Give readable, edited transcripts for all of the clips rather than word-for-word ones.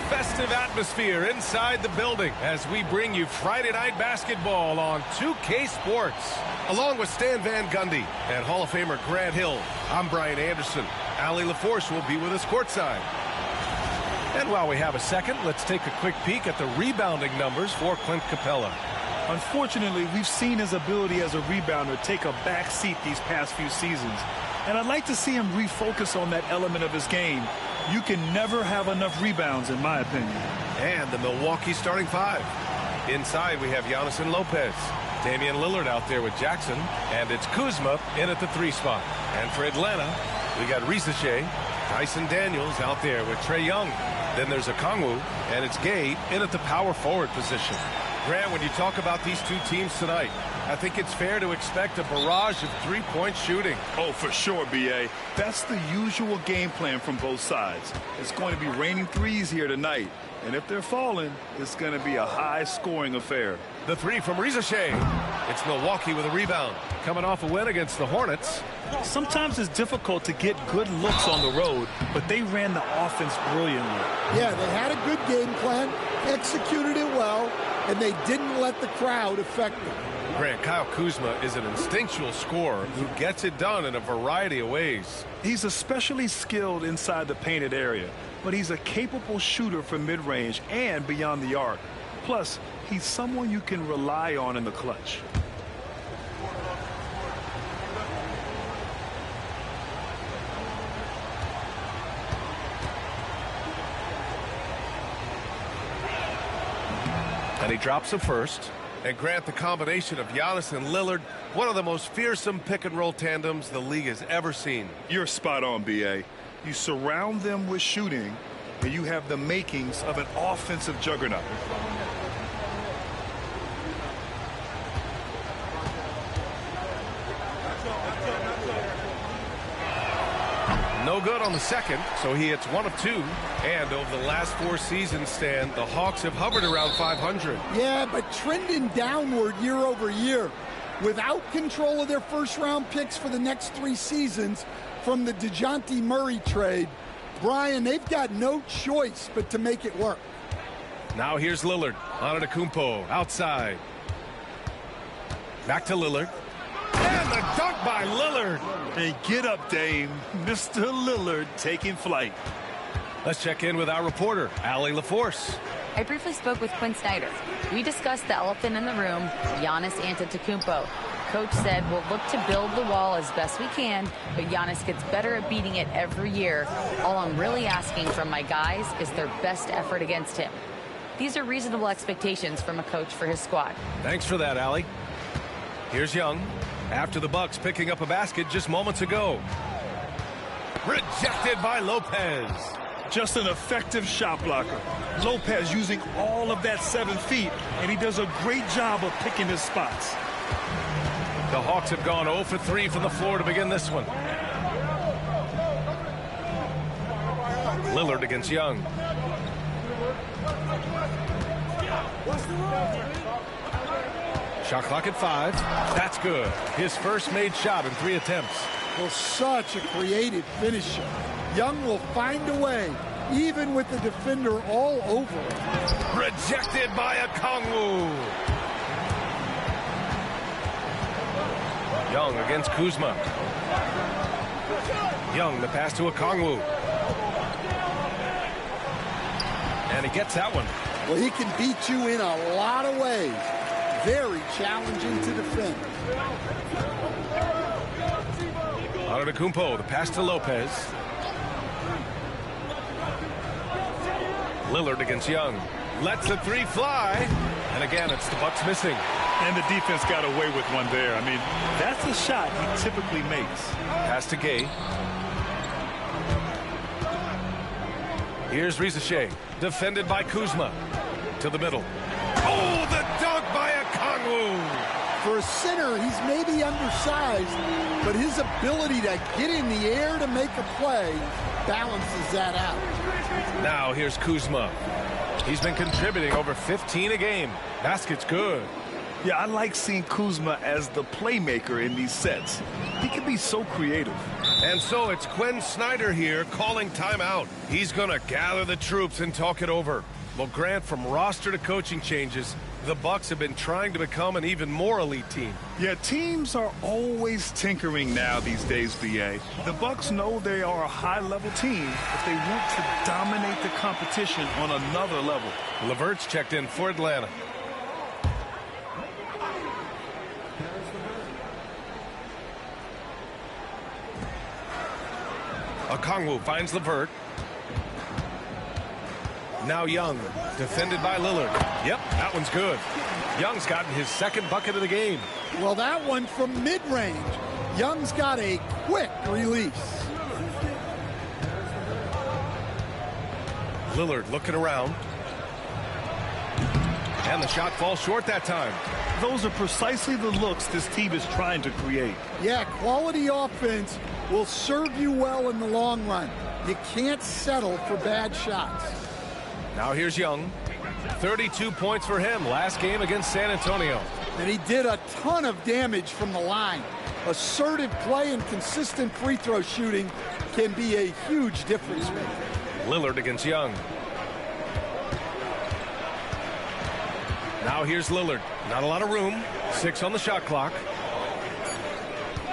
Festive atmosphere inside the building as we bring you Friday Night Basketball on 2K Sports. Along with Stan Van Gundy and Hall of Famer Grant Hill, I'm Brian Anderson. Allie LaForce will be with us courtside. And while we have a second, let's take a quick peek at the rebounding numbers for Clint Capella. Unfortunately, we've seen his ability as a rebounder take a back seat these past few seasons. And I'd like to see him refocus on that element of his game. You can never have enough rebounds, in my opinion. And the Milwaukee starting five. Inside, we have Giannis and Lopez. Damian Lillard out there with Jackson. And it's Kuzma in at the 3 spot. And for Atlanta, we got Risache, Tyson Daniels out there with Trae Young. Then there's Okongwu, and it's Gay in at the power forward position. Grant, when you talk about these two teams tonight, I think it's fair to expect a barrage of three-point shooting. Oh, for sure, B.A. That's the usual game plan from both sides. It's going to be raining threes here tonight. And if they're falling, it's going to be a high-scoring affair. The three from Risache. It's Milwaukee with a rebound. Coming off a win against the Hornets. Sometimes it's difficult to get good looks on the road, but they ran the offense brilliantly. Yeah, they had a good game plan, executed it well, and they didn't let the crowd affect them. Grant, Kyle Kuzma is an instinctual scorer who gets it done in a variety of ways. He's especially skilled inside the painted area, but he's a capable shooter from mid-range and beyond the arc. Plus, he's someone you can rely on in the clutch. And he drops it first. And Grant, the combination of Giannis and Lillard, one of the most fearsome pick-and-roll tandems the league has ever seen. You're spot on, B.A. You surround them with shooting, and you have the makings of an offensive juggernaut. No good on the second, so he hits 1 of 2. And over the last 4 seasons, Stan, the Hawks have hovered around 500. Yeah, but trending downward year over year. Without control of their first-round picks for the next 3 seasons from the DeJounte Murray trade, Brian, they've got no choice but to make it work. Now here's Lillard. Antetokounmpo outside. Back to Lillard. And the dunk by Lillard. Hey, get up, Dame. Mr. Lillard taking flight. Let's check in with our reporter, Allie LaForce. I briefly spoke with Quinn Snyder. We discussed the elephant in the room, Giannis Antetokounmpo. Coach said we'll look to build the wall as best we can, but Giannis gets better at beating it every year. All I'm really asking from my guys is their best effort against him. These are reasonable expectations from a coach for his squad. Thanks for that, Allie. Here's Young. After the Bucks picking up a basket just moments ago. Rejected by Lopez. Just an effective shot blocker. Lopez using all of that 7 feet, and he does a great job of picking his spots. The Hawks have gone 0 for 3 from the floor to begin this one. Lillard against Young. Shot clock at 5. That's good. His first made shot in 3 attempts. Well, such a creative finisher. Young will find a way, even with the defender all over him. Rejected by Okongwu. Young against Kuzma. Young, the pass to Okongwu. And he gets that one. Well, he can beat you in a lot of ways. Very challenging to defend. Antetokounmpo, the pass to Lopez. Lillard against Young. Lets the 3 fly. And again, it's the Bucks missing. And the defense got away with one there. I mean, that's a shot he typically makes. Pass to Gay. Here's Risache, defended by Kuzma. To the middle. Oh, the dunk by Okongwu. For a center, he's maybe undersized, but his ability to get in the air to make a play balances that out. Now here's Kuzma. He's been contributing over 15 a game. Basket's good. Yeah, I like seeing Kuzma as the playmaker in these sets. He can be so creative. And so it's Quinn Snyder here calling timeout. He's going to gather the troops and talk it over. Well, Grant, from roster to coaching changes, the Bucks have been trying to become an even more elite team. Yeah, teams are always tinkering now these days, B.A. The Bucks know they are a high-level team, but they want to dominate the competition on another level. LeVert's checked in for Atlanta. Okongwu finds LeVert. Now Young, defended by Lillard. Yep, that one's good. Young's gotten his second bucket of the game. Well, that one from mid-range. Young's got a quick release. Lillard looking around. And the shot falls short that time. Those are precisely the looks this team is trying to create. Yeah, quality offense will serve you well in the long run. You can't settle for bad shots. Now here's Young. 32 points for him last game against San Antonio. And he did a ton of damage from the line. Assertive play and consistent free throw shooting can be a huge difference maker. Lillard against Young. Now here's Lillard. Not a lot of room. 6 on the shot clock.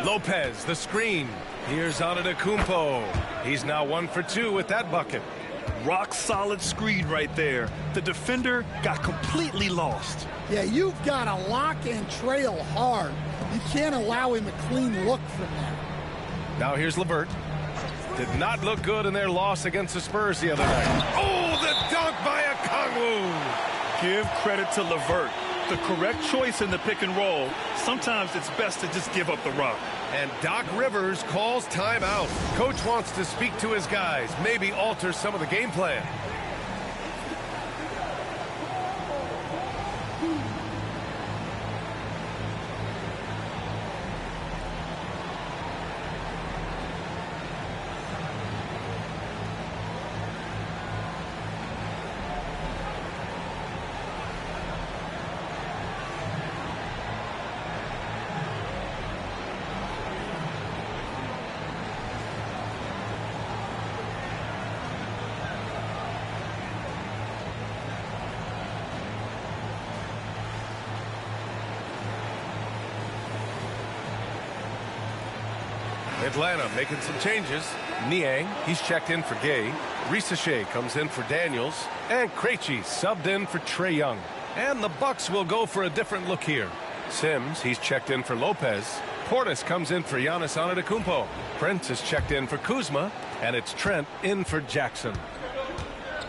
Lopez, the screen. Here's Antetokounmpo. He's now 1 for 2 with that bucket. Rock solid screen right there. The defender got completely lost. Yeah, you've got to lock and trail hard. You can't allow him a clean look from that. Now here's LeVert. Did not look good in their loss against the Spurs the other night. Oh, the dunk by Okongwu. Give credit to LeVert. The correct choice in the pick and roll. Sometimes it's best to just give up the rock. And Doc Rivers calls timeout. Coach wants to speak to his guys, maybe alter some of the game plan. Atlanta making some changes. Niang, he's checked in for Gay. Risache comes in for Daniels. And Krejci subbed in for Trae Young. And the Bucks will go for a different look here. Sims, he's checked in for Lopez. Portis comes in for Giannis Antetokounmpo. Prince is checked in for Kuzma. And it's Trent in for Jackson.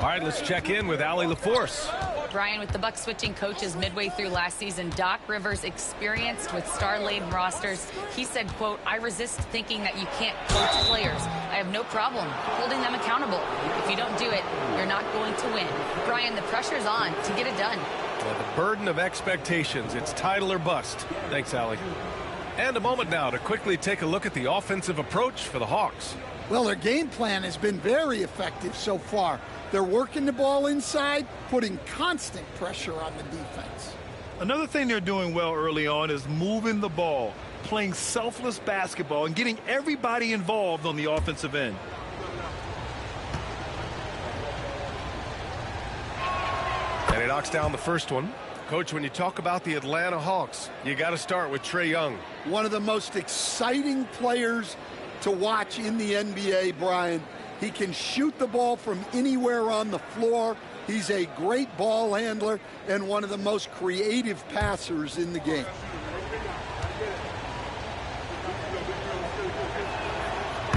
All right, let's check in with Allie LaForce. Brian, with the Bucks switching coaches midway through last season, Doc Rivers experienced with star-laden rosters. He said, quote, "I resist thinking that you can't coach players. I have no problem holding them accountable. If you don't do it, you're not going to win." Brian, the pressure's on to get it done. Well, the burden of expectations. It's title or bust. Thanks, Allie. And a moment now to quickly take a look at the offensive approach for the Hawks. Well, their game plan has been very effective so far. They're working the ball inside, putting constant pressure on the defense. Another thing they're doing well early on is moving the ball, playing selfless basketball, and getting everybody involved on the offensive end. And he knocks down the first one. Coach, when you talk about the Atlanta Hawks, you got to start with Trae Young. One of the most exciting players to watch in the NBA, Brian. He can shoot the ball from anywhere on the floor. He's a great ball handler and one of the most creative passers in the game.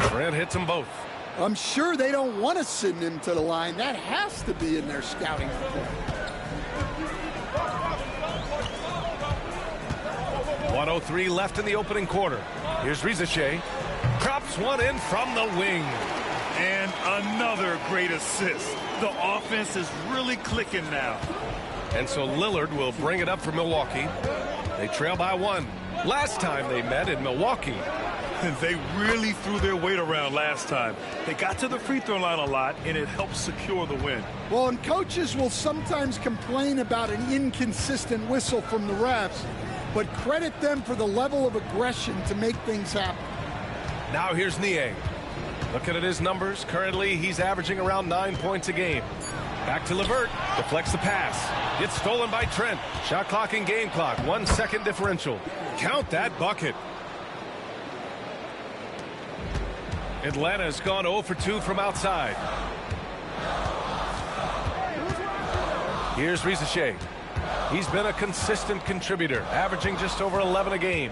Grant hits them both. I'm sure they don't want to send him to the line. That has to be in their scouting report. 1:03 left in the opening quarter. Here's Rizachet. Drops one in from the wing. And another great assist. The offense is really clicking now. And so Lillard will bring it up for Milwaukee. They trail by 1. Last time they met in Milwaukee. And they really threw their weight around last time. They got to the free throw line a lot, and it helped secure the win. Well, and coaches will sometimes complain about an inconsistent whistle from the refs, but credit them for the level of aggression to make things happen. Now here's Niang. Looking at his numbers, currently he's averaging around 9 points a game. Back to LeVert, deflects the pass. Gets stolen by Trent. Shot clock and game clock, 1 second differential. Count that bucket. Atlanta's gone 0 for 2 from outside. Here's Rizachet. He's been a consistent contributor, averaging just over 11 a game.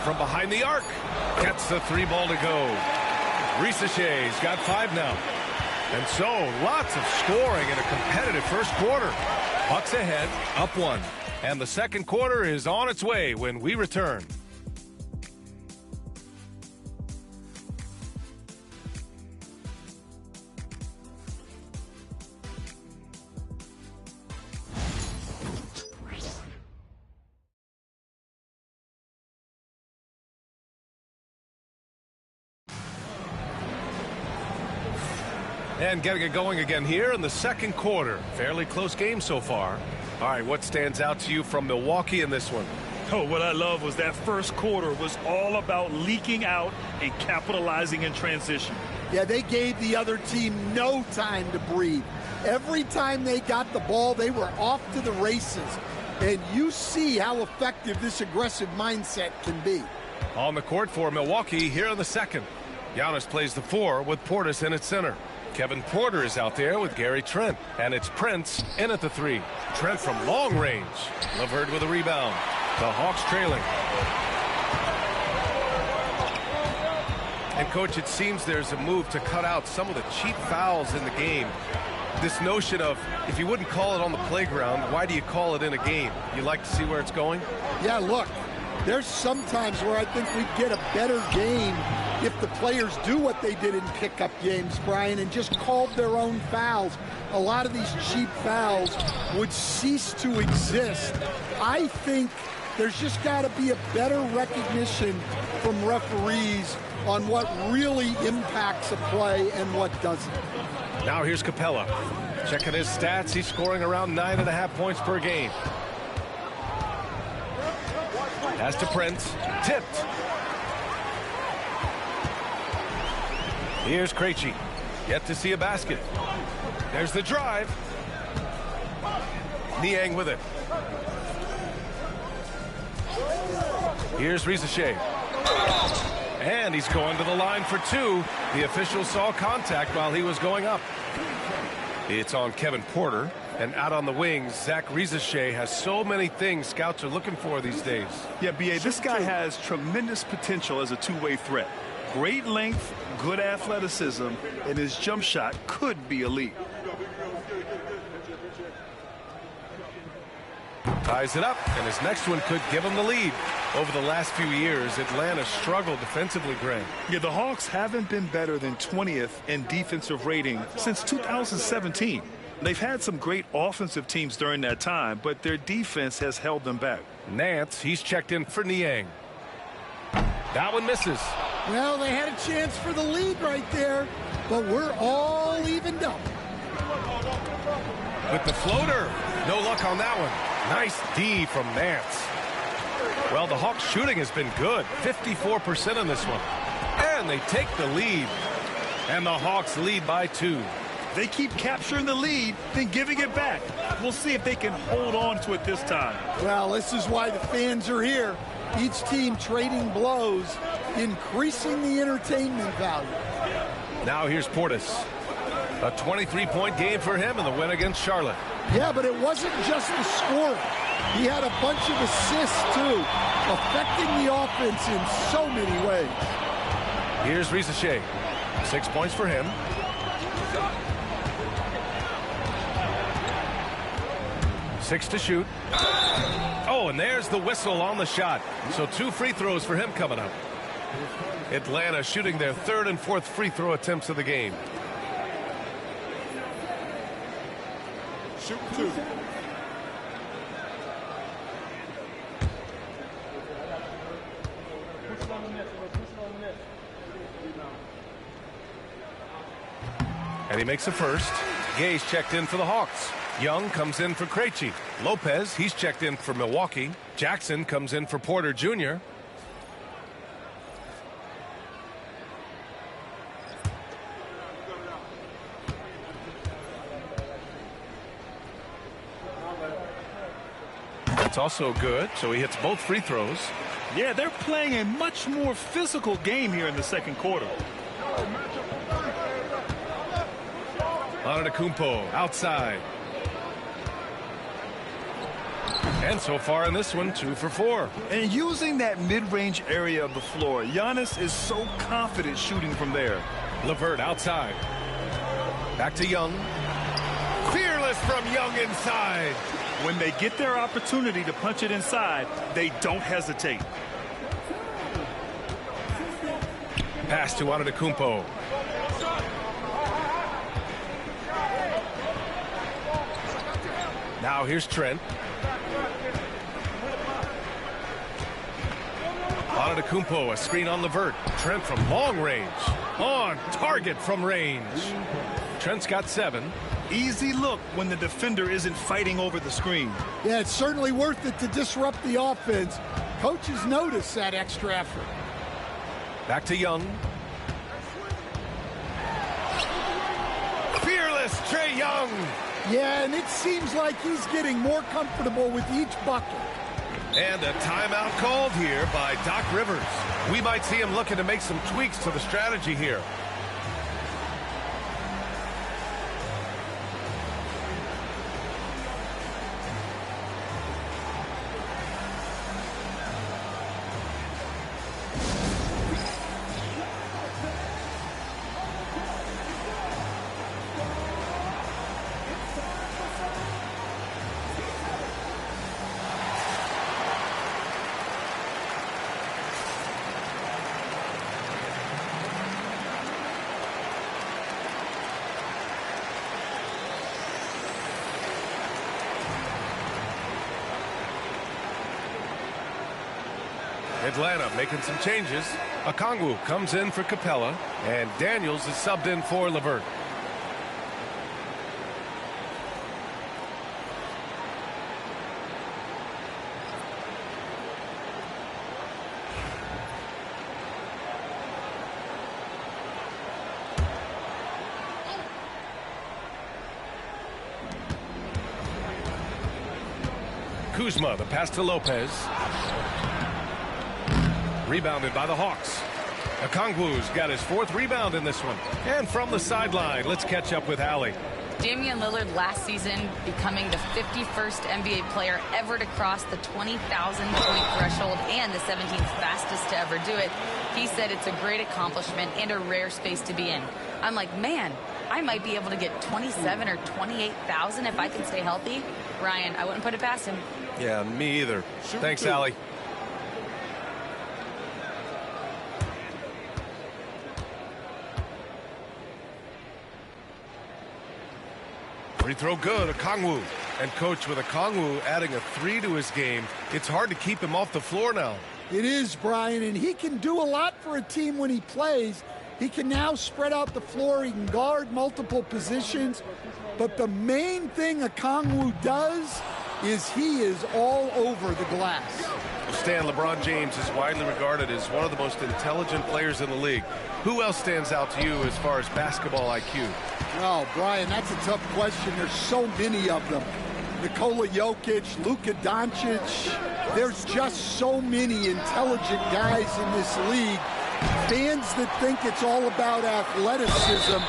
From behind the arc, gets the 3-ball to go. Rizachet's got 5 now. And so, lots of scoring in a competitive first quarter. Bucks ahead, up 1. And the second quarter is on its way when we return. And getting it going again here in the second quarter. Fairly close game so far. All right, what stands out to you from Milwaukee in this one? Oh, what I love was that first quarter was all about leaking out and capitalizing in transition. Yeah, they gave the other team no time to breathe. Every time they got the ball, they were off to the races. And you see how effective this aggressive mindset can be. On the court for Milwaukee here in the second. Giannis plays the 4 with Portis in at center. Kevin Porter is out there with Gary Trent. And it's Prince in at the 3. Trent from long range. LeVert with a rebound. The Hawks trailing. And, Coach, it seems there's a move to cut out some of the cheap fouls in the game. This notion of, if you wouldn't call it on the playground, why do you call it in a game? You like to see where it's going? Yeah, look, there's some times where I think we get a better game if the players do what they did in pickup games, Brian, and just called their own fouls. A lot of these cheap fouls would cease to exist. I think there's just got to be a better recognition from referees on what really impacts a play and what doesn't. Now here's Capella. Checking his stats, he's scoring around 9.5 points per game. Pass to Prince. Tipped. Here's Krejci. Yet to see a basket. There's the drive. Niang with it. Here's Rizachet. And he's going to the line for 2. The official saw contact while he was going up. It's on Kevin Porter. And out on the wings, Zach Rizachet has so many things scouts are looking for these days. Yeah, B.A., this guy has tremendous potential as a two-way threat. Great length, good athleticism, and his jump shot could be elite. Ties it up, and his next one could give him the lead. Over the last few years, Atlanta struggled defensively, Greg. Yeah, the Hawks haven't been better than 20th in defensive rating since 2017. They've had some great offensive teams during that time, but their defense has held them back. Nance, he's checked in for Niang. That one misses. Well, they had a chance for the lead right there, but we're all evened up. With the floater. No luck on that one. Nice D from Nance. Well, the Hawks shooting has been good. 54% on this one. And they take the lead. And the Hawks lead by 2. They keep capturing the lead, then giving it back. We'll see if they can hold on to it this time. Well, this is why the fans are here. Each team trading blows, increasing the entertainment value. Now here's Portis. A 23-point game for him in the win against Charlotte. Yeah, but it wasn't just the scoring. He had a bunch of assists, too, affecting the offense in so many ways. Here's Rizachet. 6 points for him. 6 to shoot. Oh, and there's the whistle on the shot. So 2 free throws for him coming up. Atlanta shooting their 3rd and 4th free throw attempts of the game. Shoot 2. And he makes a first. Gay's checked in for the Hawks. Young comes in for Krejci. Lopez, he's checked in for Milwaukee. Jackson comes in for Porter Jr. That's also good, so he hits both free throws. Yeah, they're playing a much more physical game here in the second quarter. Antetokounmpo outside. And so far in this one, 2 for 4. And using that mid-range area of the floor, Giannis is so confident shooting from there. LeVert outside. Back to Young. Fearless from Young inside. When they get their opportunity to punch it inside, they don't hesitate. Pass to Antetokounmpo. Now here's Trent. Antetokounmpo, a screen on LeVert. Trent from long range. On target from range. Trent's got 7. Easy look when the defender isn't fighting over the screen. Yeah, it's certainly worth it to disrupt the offense. Coaches notice that extra effort. Back to Young. Fearless Trae Young. Yeah, and it seems like he's getting more comfortable with each bucket. And a timeout called here by Doc Rivers. We might see him looking to make some tweaks to the strategy here. Atlanta making some changes. Okongwu comes in for Capella, and Daniels is subbed in for LeVert. Kuzma, the pass to Lopez. Rebounded by the Hawks. Okongwu's got his 4th rebound in this one. And from the sideline, let's catch up with Allie. Damian Lillard last season becoming the 51st NBA player ever to cross the 20,000-point threshold and the 17th fastest to ever do it. He said it's a great accomplishment and a rare space to be in. I'm like, man, I might be able to get 27 or 28,000 if I can stay healthy. Ryan, I wouldn't put it past him. Yeah, me either. Thanks, Allie. Free throw good, Okongwu. And coach, with Okongwu adding a 3 to his game, it's hard to keep him off the floor now. It is, Brian, and he can do a lot for a team when he plays. He can now spread out the floor. He can guard multiple positions. But the main thing Okongwu does is he is all over the glass. Stan, LeBron James is widely regarded as one of the most intelligent players in the league. Who else stands out to you as far as basketball IQ? Oh, Brian, that's a tough question. There's so many of them. Nikola Jokic, Luka Doncic. There's just so many intelligent guys in this league. Fans that think it's all about athleticism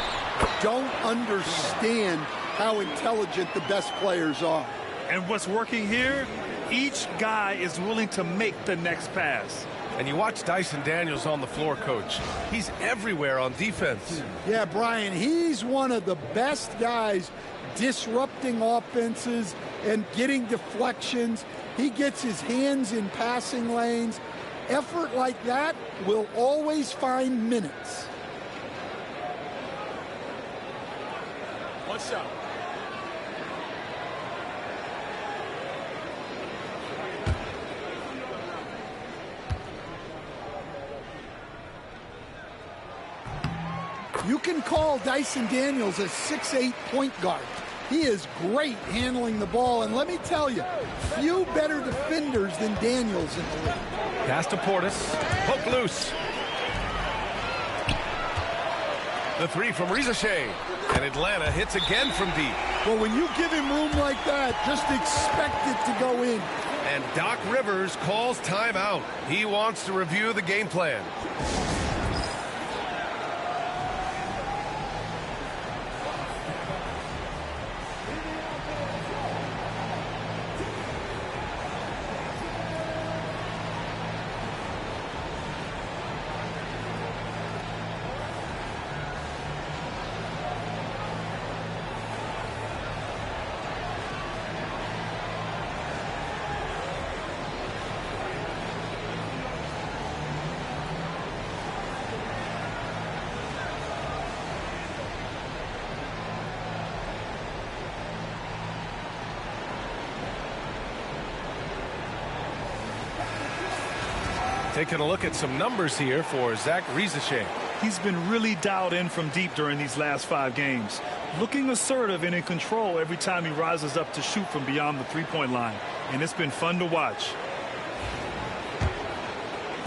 don't understand how intelligent the best players are. And what's working here? Each guy is willing to make the next pass. And you watch Dyson Daniels on the floor, coach. He's everywhere on defense. Yeah, Brian, he's one of the best guys disrupting offenses, and getting deflections. He gets his hands in passing lanes. Effort like that will always find minutes. One shot. You can call Dyson Daniels a 6'8" point guard. He is great handling the ball, and let me tell you, few better defenders than Daniels in the league. Pass to Portis. Poke loose. The three from Rizachet. And Atlanta hits again from deep. Well, when you give him room like that, just expect it to go in. And Doc Rivers calls timeout. He wants to review the game plan. Taking a look at some numbers here for Zach Rizachet. He's been really dialed in from deep during these last 5 games. Looking assertive and in control every time he rises up to shoot from beyond the three-point line. And it's been fun to watch.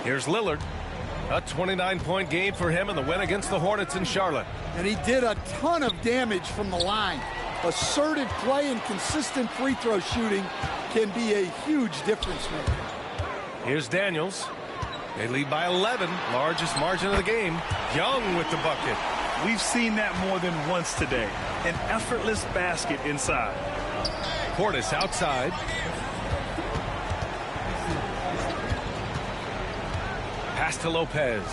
Here's Lillard. A 29-point game for him in the win against the Hornets in Charlotte. And he did a ton of damage from the line. Assertive play and consistent free throw shooting can be a huge difference maker. Here's Daniels. They lead by 11, largest margin of the game. Young with the bucket. We've seen that more than once today. An effortless basket inside. Portis outside. Pass to Lopez.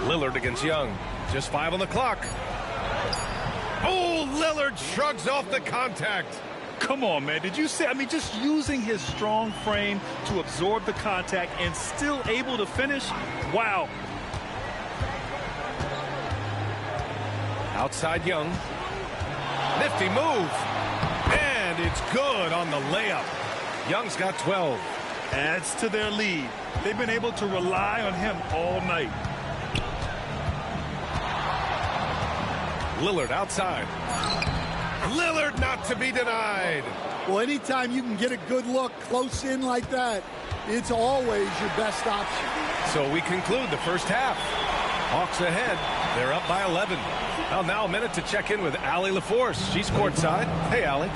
Lillard against Young. Just 5 on the clock. Oh, Lillard shrugs off the contact. Come on, man. Did you see? I mean, just using his strong frame to absorb the contact and still able to finish. Wow. Outside Young. Nifty move. And it's good on the layup. Young's got 12. Adds to their lead. They've been able to rely on him all night. Lillard outside. Lillard not to be denied. Well, anytime you can get a good look close in like that, it's always your best option. So we conclude the first half. Hawks ahead. They're up by 11. Well, now a minute to check in with Allie LaForce. She's courtside. Hey, Allie.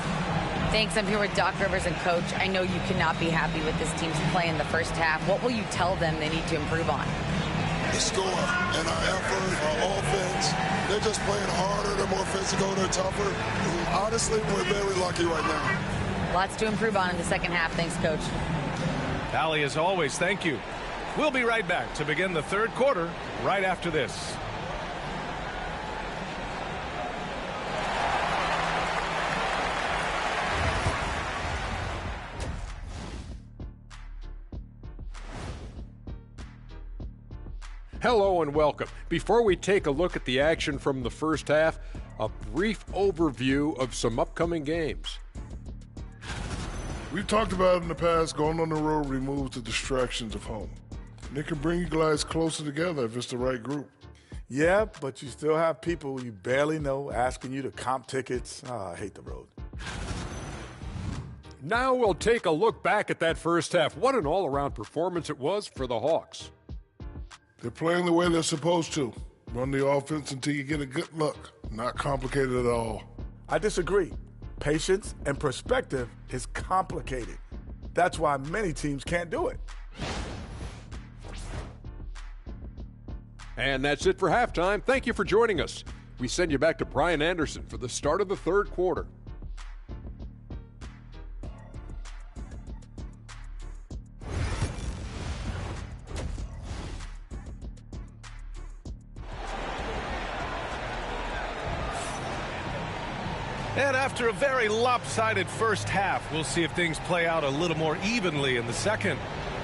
Thanks. I'm here with Doc Rivers and Coach. I know you cannot be happy with this team's play in the first half. What will you tell them they need to improve on? The score and our effort, our offense. They're just playing harder. They're more physical. They're tougher. Honestly, we're very lucky right now. Lots to improve on in the second half. Thanks, Coach. Allie, as always, thank you. We'll be right back to begin the third quarter right after this. Hello and welcome. Before we take a look at the action from the first half, a brief overview of some upcoming games. We've talked about it in the past, going on the road removes the distractions of home. And it can bring you guys closer together if it's the right group. Yeah, but you still have people you barely know asking you to comp tickets. I hate the road. Now we'll take a look back at that first half. What an all-around performance it was for the Hawks. They're playing the way they're supposed to. Run the offense until you get a good look. Not complicated at all. I disagree. Patience and perspective is complicated. That's why many teams can't do it. And that's it for halftime. Thank you for joining us. We send you back to Brian Anderson for the start of the third quarter. And after a very lopsided first half, we'll see if things play out a little more evenly in the second.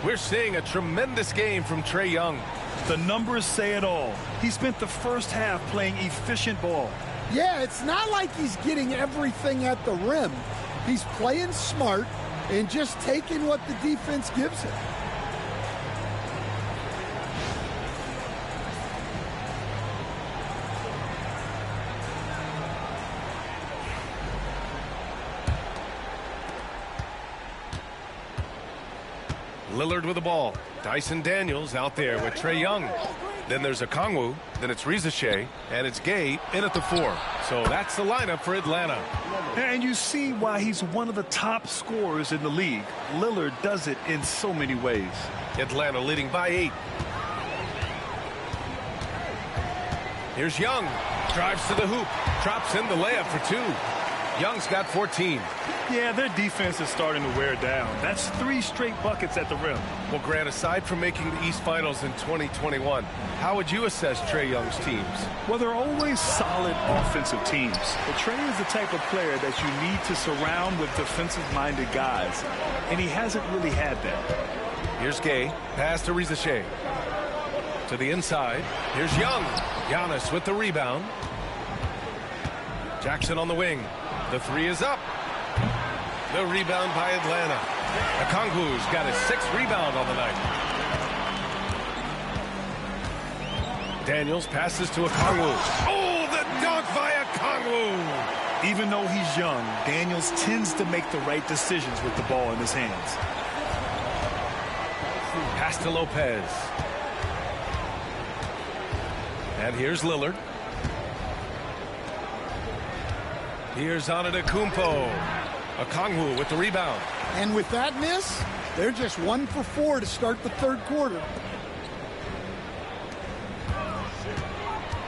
We're seeing a tremendous game from Trae Young. The numbers say it all. He spent the first half playing efficient ball. Yeah, it's not like he's getting everything at the rim. He's playing smart and just taking what the defense gives him. Lillard with the ball. Dyson Daniels out there with Trae Young. Then there's Okongwu. Then it's Rizachet. And it's Gay in at the 4. So that's the lineup for Atlanta. And you see why he's one of the top scorers in the league. Lillard does it in so many ways. Atlanta leading by 8. Here's Young. Drives to the hoop. Drops in the layup for 2. Young's got 14. Yeah, their defense is starting to wear down. That's 3 straight buckets at the rim. Well, Grant, aside from making the East Finals in 2021, how would you assess Trae Young's teams? Well, they're always solid offensive teams. But Trae is the type of player that you need to surround with defensive-minded guys, and he hasn't really had that. Here's Gay. Pass to Rizachet. To the inside. Here's Young. Giannis with the rebound. Jackson on the wing. The 3 is up. The rebound by Atlanta. Okongwu's got his 6th rebound on the night. Daniels passes to Okongwu. Oh, the dunk by Okongwu! Even though he's young, Daniels tends to make the right decisions with the ball in his hands. Pass to Lopez. And here's Lillard. Here's Antetokounmpo. Okongwu with the rebound. And with that miss, they're just 1 for 4 to start the third quarter.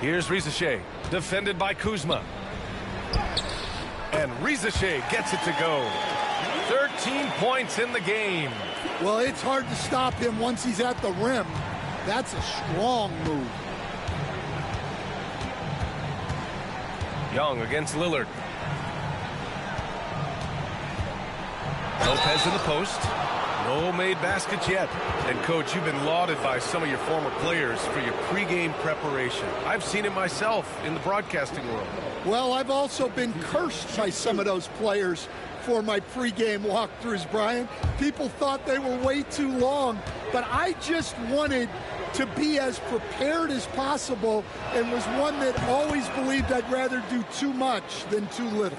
Here's Rizachet, defended by Kuzma. And Rizachet gets it to go. 13 points in the game. Well, it's hard to stop him once he's at the rim. That's a strong move. Young against Lillard. Lopez in the post. No made baskets yet. And, Coach, you've been lauded by some of your former players for your pregame preparation. I've seen it myself in the broadcasting world. Well, I've also been cursed by some of those players for my pregame walkthroughs, Brian. People thought they were way too long, but I just wanted to be as prepared as possible and was one that always believed I'd rather do too much than too little.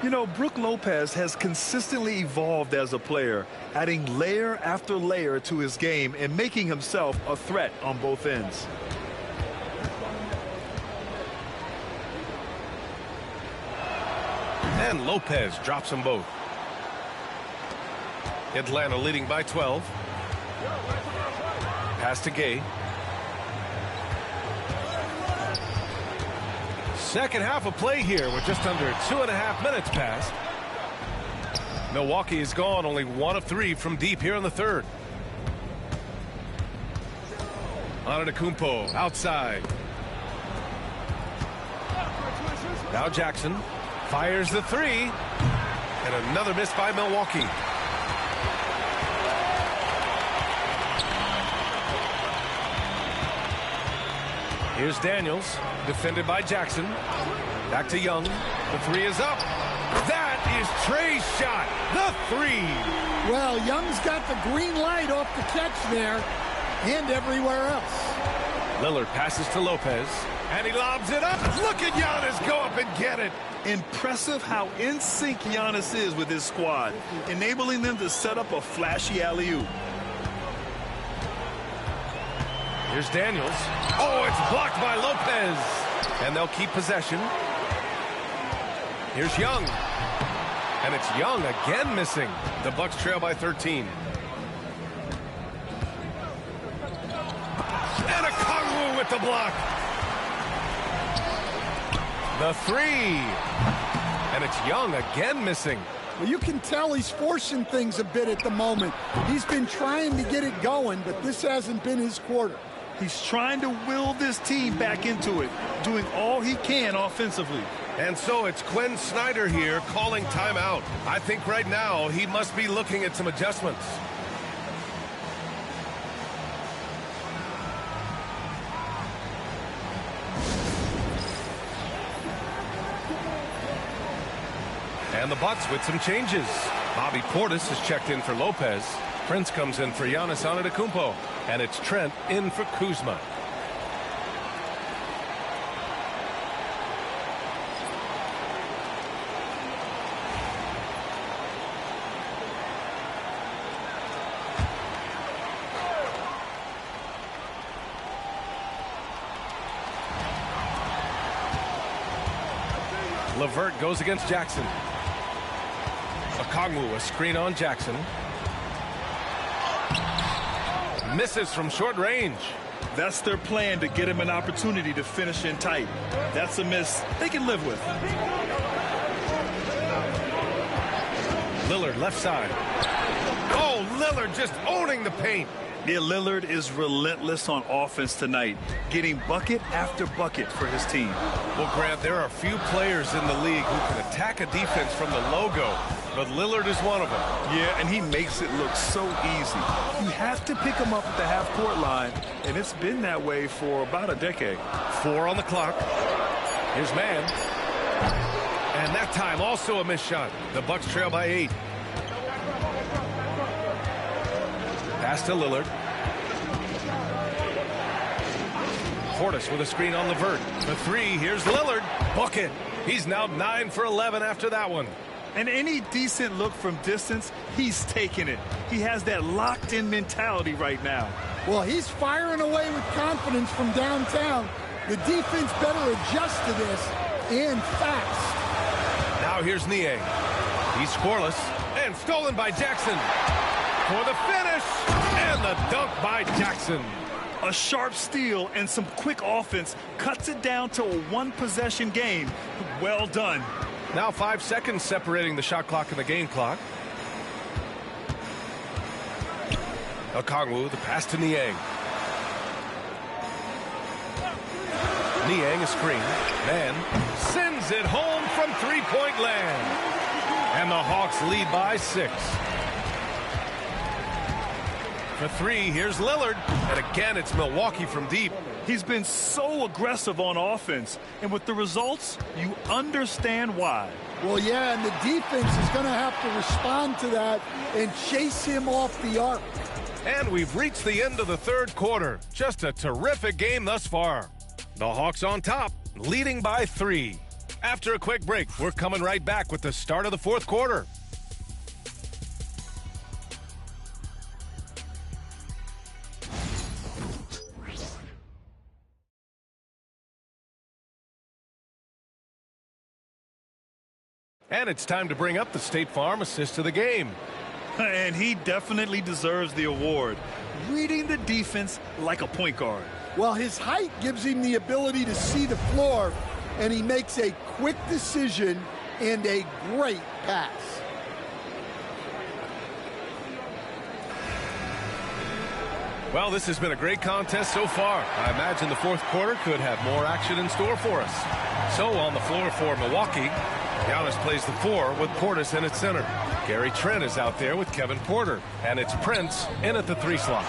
You know, Brook Lopez has consistently evolved as a player, adding layer after layer to his game and making himself a threat on both ends. And Lopez drops them both. Atlanta leading by 12. Pass to Gay. Second half of play here with just under 2.5 minutes passed. Milwaukee is gone, only 1 of 3 from deep here in the third. Antetokounmpo outside. Now Jackson fires the 3. And another miss by Milwaukee. Here's Daniels, defended by Jackson. Back to Young. The 3 is up. That is Trae's shot. The 3. Well, Young's got the green light off the catch there and everywhere else. Lillard passes to Lopez, and he lobs it up. Look at Giannis go up and get it. Impressive how in sync Giannis is with his squad, enabling them to set up a flashy alley-oop. Here's Daniels. Oh, it's blocked by Lopez. And they'll keep possession. Here's Young. And it's Young again missing. The Bucks trail by 13. And Okongwu with the block. The 3. And it's Young again missing. Well, you can tell he's forcing things a bit at the moment. He's been trying to get it going, but this hasn't been his quarter. He's trying to will this team back into it, doing all he can offensively. And so it's Quinn Snyder here calling timeout. I think right now he must be looking at some adjustments. And the Bucks with some changes. Bobby Portis has checked in for Lopez. Prince comes in for Giannis Antetokounmpo. And it's Trent in for Kuzma. LeVert goes against Jackson. Okongwu, a screen on Jackson. Misses from short range. That's their plan, to get him an opportunity to finish in tight. That's a miss they can live with. Lillard left side. Oh, Lillard just owning the paint. Yeah, Lillard is relentless on offense tonight, getting bucket after bucket for his team. Well, Grant, there are few players in the league who can attack a defense from the logo, but Lillard is one of them. Yeah, and he makes it look so easy. You have to pick him up at the half-court line, and it's been that way for about a decade. 4 on the clock. Here's Mann. And that time also a missed shot. The Bucks trail by 8. Pass to Lillard. Portis with a screen on LeVert. The 3, here's Lillard. Bucket. He's now 9 for 11 after that one. And any decent look from distance, he's taking it. He has that locked-in mentality right now. Well, he's firing away with confidence from downtown. The defense better adjust to this, and fast. Now here's Niang. He's scoreless and stolen by Jackson. For the finish, and the dunk by Jackson. A sharp steal and some quick offense cuts it down to a one-possession game. Well done. Now 5 seconds separating the shot clock and the game clock. Okongwu, the pass to Niang. Niang a screen. Mann sends it home from three-point land. And the Hawks lead by 6. For 3, here's Lillard. And again, it's Milwaukee from deep. He's been so aggressive on offense. And with the results, you understand why. Well, yeah, and the defense is going to have to respond to that and chase him off the arc. And we've reached the end of the third quarter. Just a terrific game thus far. The Hawks on top, leading by 3. After a quick break, we're coming right back with the start of the fourth quarter. And it's time to bring up the State Farm assist of the game. And he definitely deserves the award. Reading the defense like a point guard. Well, his height gives him the ability to see the floor, and he makes a quick decision and a great pass. Well, this has been a great contest so far. I imagine the fourth quarter could have more action in store for us. So on the floor for Milwaukee, Giannis plays the 4 with Portis in at center. Gary Trent is out there with Kevin Porter. And it's Prince in at the 3 slot.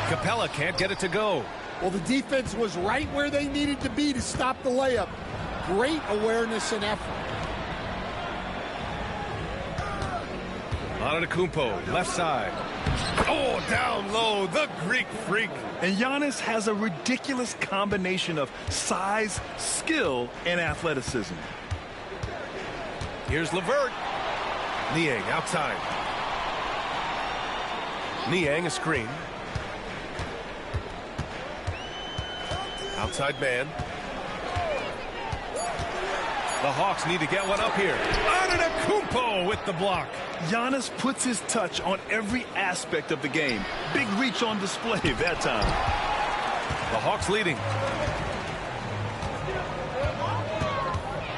Capella can't get it to go. Well, the defense was right where they needed to be to stop the layup. Great awareness and effort. Antetokounmpo, left side. Oh, down low, the Greek freak. And Giannis has a ridiculous combination of size, skill, and athleticism. Here's LeVert. Niang outside. Niang a screen. Outside man. The Hawks need to get one up here. Antetokounmpo with the block. Giannis puts his touch on every aspect of the game. Big reach on display that time. The Hawks leading.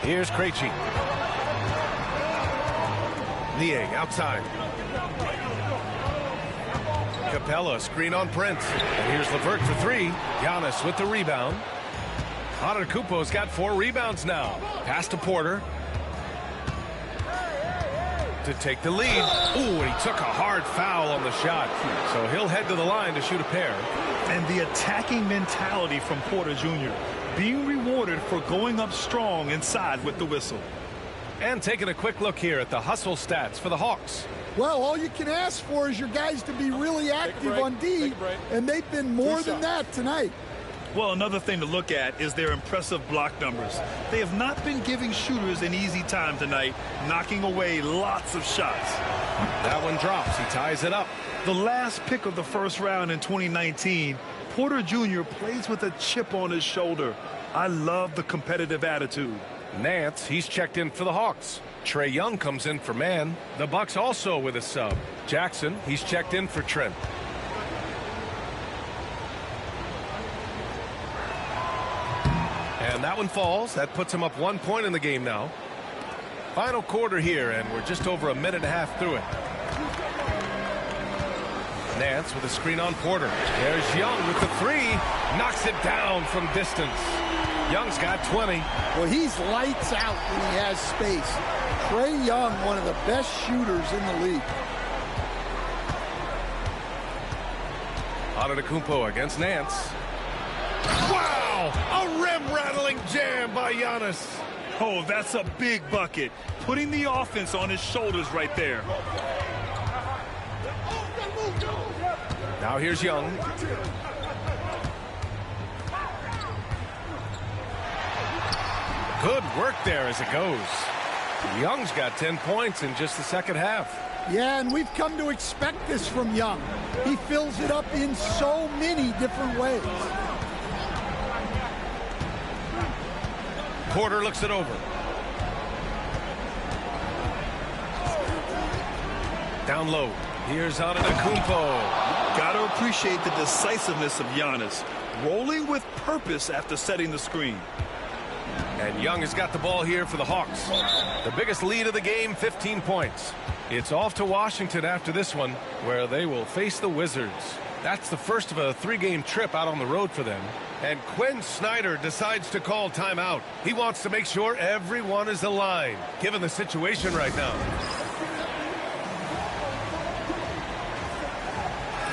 Here's Krejci. Niang outside. Capella, screen on Prince. And here's LeVert for three. Giannis with the rebound. Antetokounmpo's got 4 rebounds now. Pass to Porter. To take the lead. Ooh, and he took a hard foul on the shot. So he'll head to the line to shoot a pair. And the attacking mentality from Porter Jr. being rewarded for going up strong inside with the whistle. And taking a quick look here at the hustle stats for the Hawks. Well, all you can ask for is your guys to be really active on D, and they've been more than that tonight. Well, another thing to look at is their impressive block numbers. They have not been giving shooters an easy time tonight, knocking away lots of shots. That one drops. He ties it up. The last pick of the first round in 2019, Porter Jr. plays with a chip on his shoulder. I love the competitive attitude. Nance, he's checked in for the Hawks. Trae Young comes in for Man. The Bucks also with a sub. Jackson, he's checked in for Trent. And that one falls. That puts him up 1 point in the game now. Final quarter here, and we're just over a minute and a half through it. Nance with a screen on Porter. There's Young with the three. Knocks it down from distance. Young's got 20. Well, he's lights out when he has space. Trae Young, one of the best shooters in the league. Antetokounmpo against Nance. Wow! A rim-rattling jam by Giannis. Oh, that's a big bucket. Putting the offense on his shoulders right there. Now here's Young. Good work there as it goes. Young's got 10 points in just the second half. Yeah, and we've come to expect this from Young. He fills it up in so many different ways. Porter looks it over. Down low. Here's Antetokounmpo. Got to appreciate the decisiveness of Giannis. Rolling with purpose after setting the screen. And Young has got the ball here for the Hawks. The biggest lead of the game, 15 points. It's off to Washington after this one, where they will face the Wizards. That's the first of a 3-game trip out on the road for them. And Quinn Snyder decides to call timeout. He wants to make sure everyone is aligned, given the situation right now.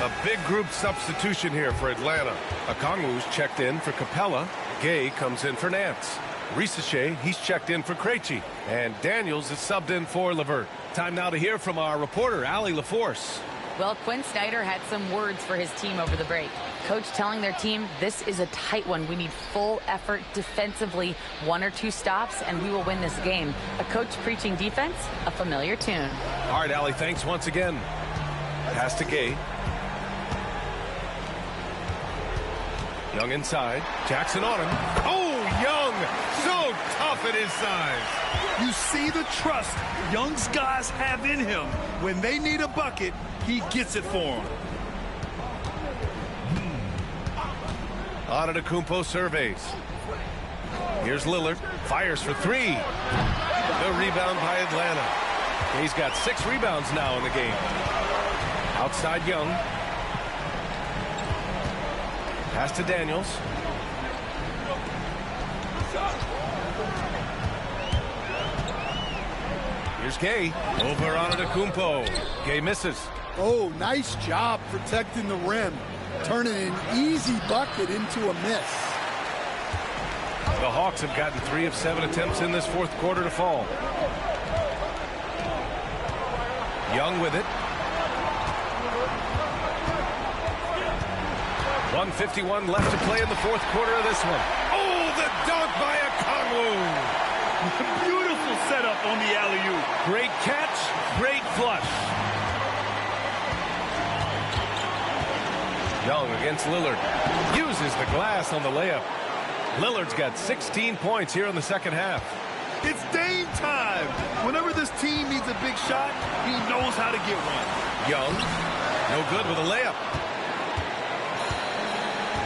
A big group substitution here for Atlanta. Okongwu's checked in for Capella. Gay comes in for Nance. Risache, he's checked in for Krejci. And Daniels is subbed in for LeVert. Time now to hear from our reporter, Allie LaForce. Well, Quinn Snyder had some words for his team over the break. Coach telling their team, this is a tight one. We need full effort defensively, 1 or 2 stops, and we will win this game. A coach preaching defense, a familiar tune. All right, Allie, thanks once again. Pass to Gay. Young inside. Jackson on him. Oh, Young! So tough at his size. You see the trust Young's guys have in him. When they need a bucket, he gets it for them. Antetokounmpo surveys. Here's Lillard. Fires for 3. The rebound by Atlanta. He's got 6 rebounds now in the game. Outside Young. Pass to Daniels. Here's Gay. Over Antetokounmpo. Gay misses. Oh, nice job protecting the rim. Turning an easy bucket into a miss. The Hawks have gotten 3 of 7 attempts in this fourth quarter to fall. Young with it. 1:51 left to play in the fourth quarter of this one. Oh, the dunk by Okongwu. Beautiful setup on the alley-oop. Great catch, great flush. Young against Lillard. Uses the glass on the layup. Lillard's got 16 points here in the second half. It's Dame time. Whenever this team needs a big shot, he knows how to get one. Young, no good with a layup.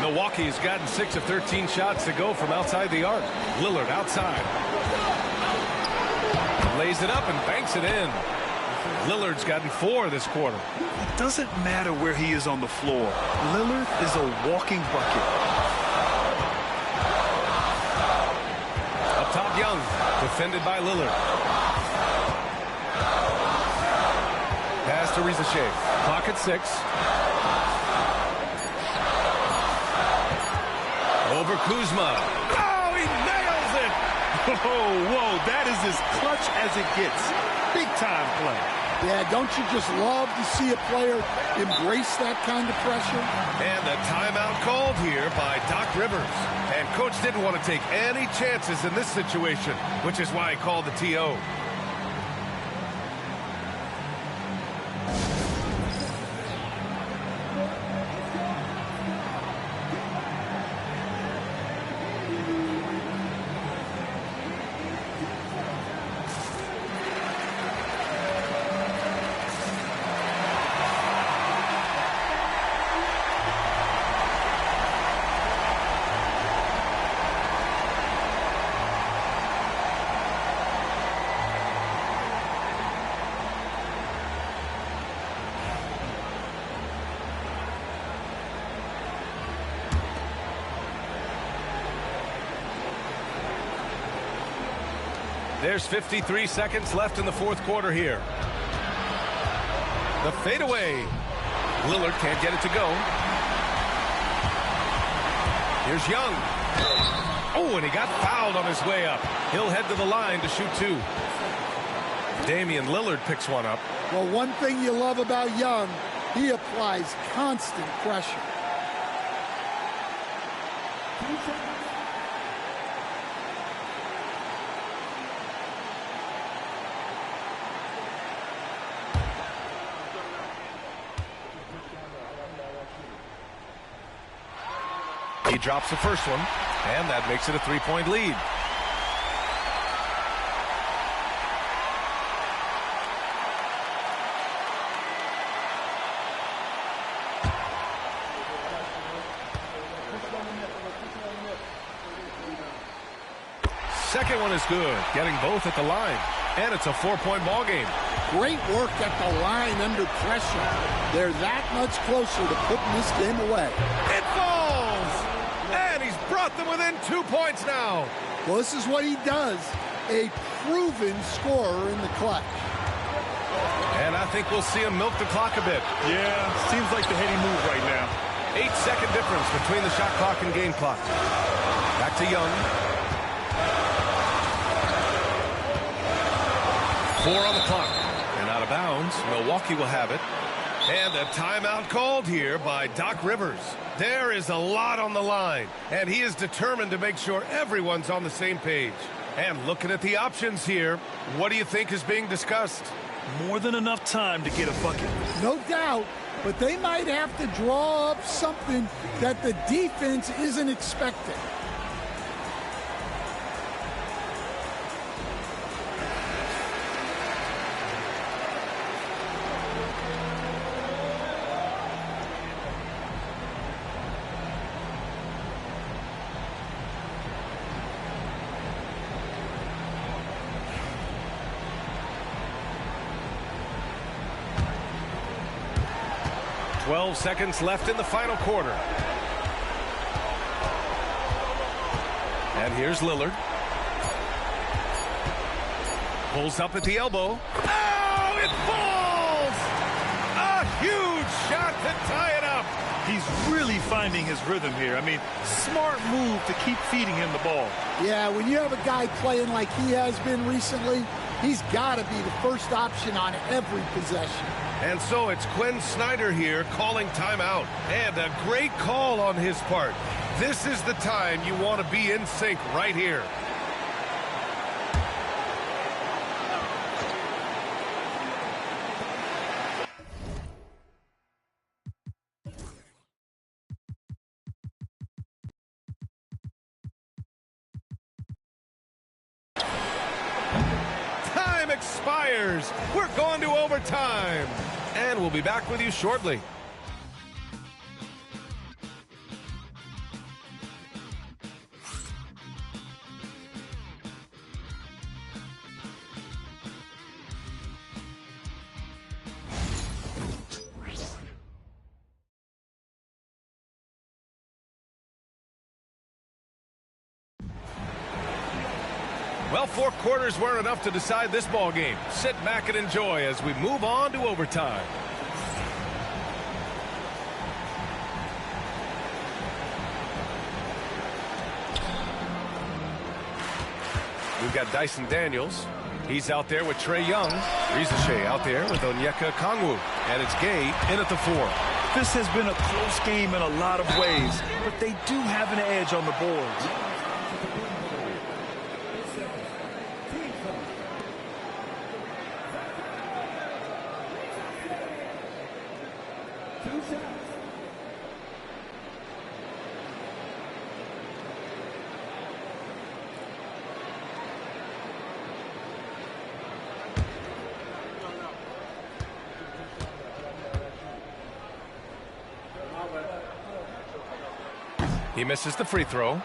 Milwaukee has gotten 6 of 13 shots to go from outside the arc. Lillard outside. Lays it up and banks it in. Lillard's gotten 4 this quarter. It doesn't matter where he is on the floor. Lillard is a walking bucket. Up top, Young, defended by Lillard. Pass to Riza-Shea. Clock at 6. Over Kuzma. Oh, he nails it! Whoa, that is as clutch as it gets. Big time play. Yeah, don't you just love to see a player embrace that kind of pressure? And the timeout called here by Doc Rivers. And Coach didn't want to take any chances in this situation, which is why he called the TO. There's 53 seconds left in the fourth quarter here. The fadeaway. Lillard can't get it to go. Here's Young. Oh, and he got fouled on his way up. He'll head to the line to shoot 2. Damian Lillard picks one up. Well, one thing you love about Young, he applies constant pressure. He drops the first one, and that makes it a 3-point lead. Second one is good, getting both at the line, and it's a 4-point ball game. Great work at the line under pressure. They're that much closer to putting this game away. It falls! And he's brought them within 2 points now. Well, this is what he does. A proven scorer in the clutch. And I think we'll see him milk the clock a bit. Yeah, seems like the heady move right now. 8-second difference between the shot clock and game clock. Back to Young. 4 on the clock. And out of bounds, Milwaukee will have it. And a timeout called here by Doc Rivers. There is a lot on the line, and he is determined to make sure everyone's on the same page. And looking at the options here, what do you think is being discussed? More than enough time to get a bucket. No doubt, but they might have to draw up something that the defense isn't expecting. Seconds left in the final quarter. And here's Lillard. Pulls up at the elbow. Oh, it falls! A huge shot to tie it up. He's really finding his rhythm here. I mean, smart move to keep feeding him the ball. Yeah, when you have a guy playing like he has been recently, he's got to be the first option on every possession. And so it's Quinn Snyder here calling timeout. And a great call on his part. This is the time you want to be in sync right here. Time expires. We're going to overtime. And we'll be back with you shortly. Well, 4 quarters weren't enough to decide this ball game. Sit back and enjoy as we move on to overtime. We've got Dyson Daniels. He's out there with Trae Young. Risache out there with Onyeka Okongwu. And it's Gay in at the 4. This has been a close game in a lot of ways, but they do have an edge on the boards. He misses the free throw.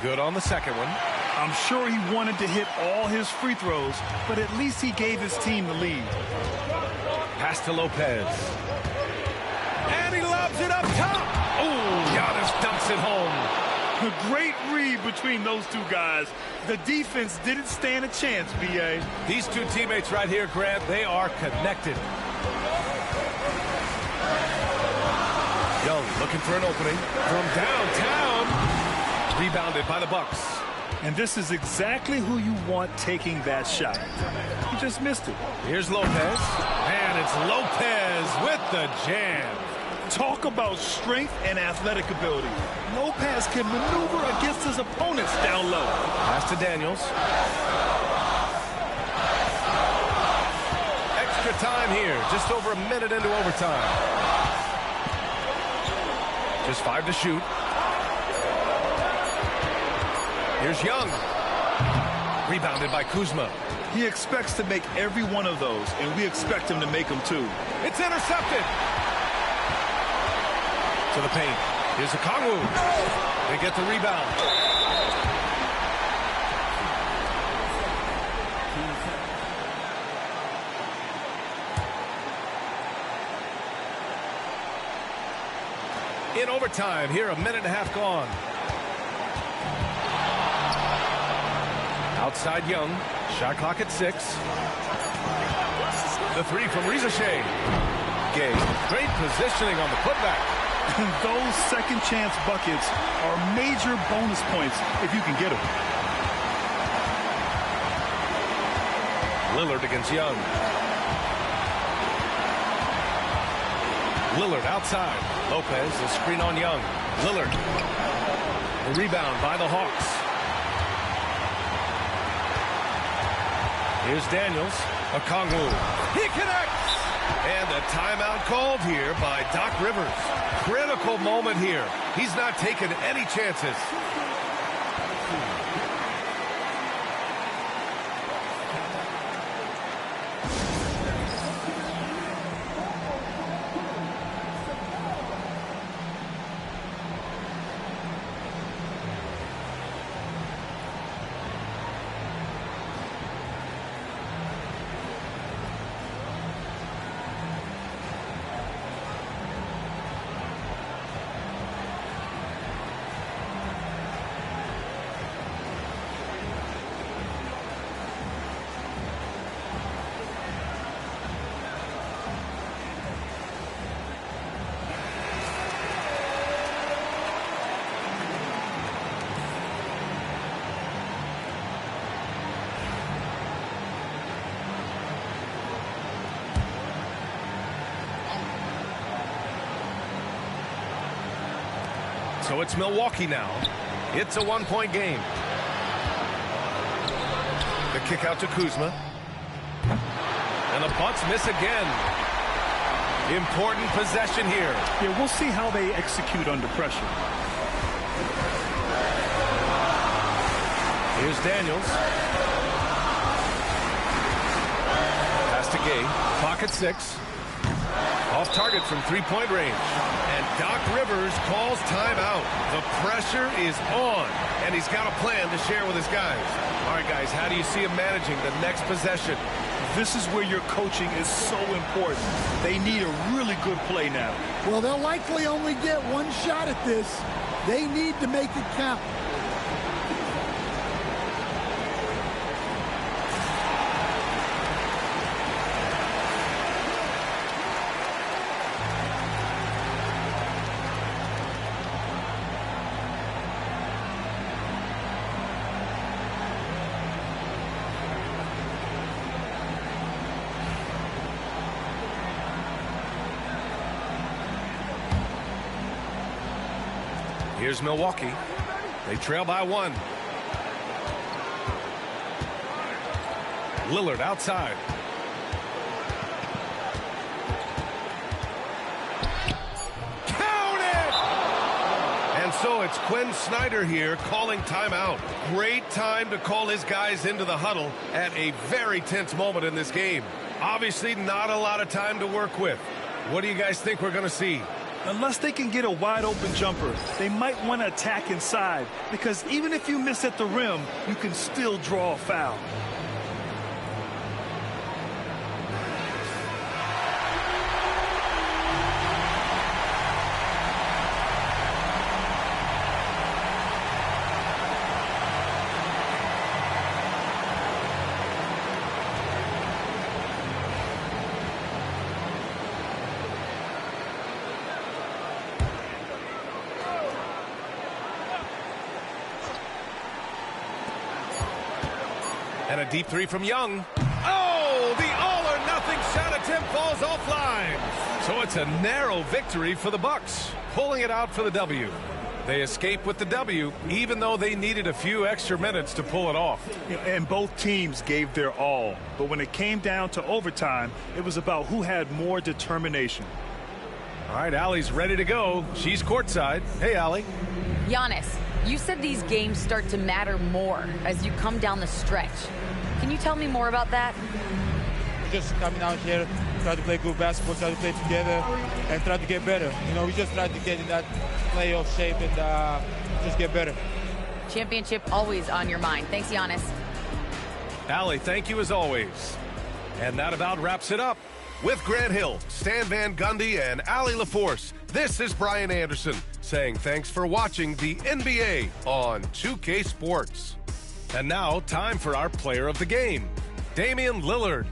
Good on the second one. I'm sure he wanted to hit all his free throws, but at least he gave his team the lead. Pass to Lopez. And he lobs it up top. Oh, Giannis dumps it home. A great read between those two guys. The defense didn't stand a chance, B.A. These two teammates right here, Grant, they are connected. Young looking for an opening from downtown. Rebounded by the Bucks. And this is exactly who you want taking that shot. He just missed it. Here's Lopez. And it's Lopez with the jam. Talk about strength and athletic ability. Lopez can maneuver against his opponents down low. Pass to Daniels. Extra time here. Just over a minute into overtime. Just 5 to shoot. Here's Young. Rebounded by Kuzma. He expects to make every one of those, and we expect him to make them too. It's intercepted. To the paint. Here's Okongwu. They get the rebound. In overtime, here a minute and a half gone. Outside Young. Shot clock at 6. The 3 from Risache. Gay. Great positioning on the putback. Those second chance buckets are major bonus points if you can get them. Lillard against Young. Lillard outside. Lopez, the screen on Young. Lillard. The rebound by the Hawks. Here's Daniels. Okongwu. He connects! And a timeout called here by Doc Rivers. Critical moment here. He's not taking any chances. So it's Milwaukee now. It's a 1-point game. The kick out to Kuzma. And the Bucks miss again. Important possession here. Yeah, we'll see how they execute under pressure. Here's Daniels. Pass to Gay. Clock at 6. Off target from three-point range. And Doc Rivers calls timeout. The pressure is on, and he's got a plan to share with his guys. All right, guys, how do you see him managing the next possession? This is where your coaching is so important. They need a really good play now. Well, they'll likely only get one shot at this. They need to make it count. Here's Milwaukee. They trail by 1. Lillard outside. Count it! And so it's Quinn Snyder here calling timeout. Great time to call his guys into the huddle at a very tense moment in this game. Obviously not a lot of time to work with. What do you guys think we're going to see? Unless they can get a wide-open jumper, they might want to attack inside, because even if you miss at the rim, you can still draw a foul. And a deep three from Young. Oh, the all-or-nothing shot attempt falls offline. So it's a narrow victory for the Bucks, pulling it out for the W. They escape with the W, even though they needed a few extra minutes to pull it off. And both teams gave their all. But when it came down to overtime, it was about who had more determination. All right, Allie's ready to go. She's courtside. Hey, Allie. Giannis, you said these games start to matter more as you come down the stretch. Can you tell me more about that? Just coming out here, try to play good basketball, try to play together, and try to get better. You know, we just try to get in that playoff shape and just get better. Championship always on your mind. Thanks, Giannis. Allie, thank you as always. And that about wraps it up. With Grant Hill, Stan Van Gundy, and Allie LaForce, this is Brian Anderson saying thanks for watching the NBA on 2K Sports. And now, time for our player of the game, Damian Lillard.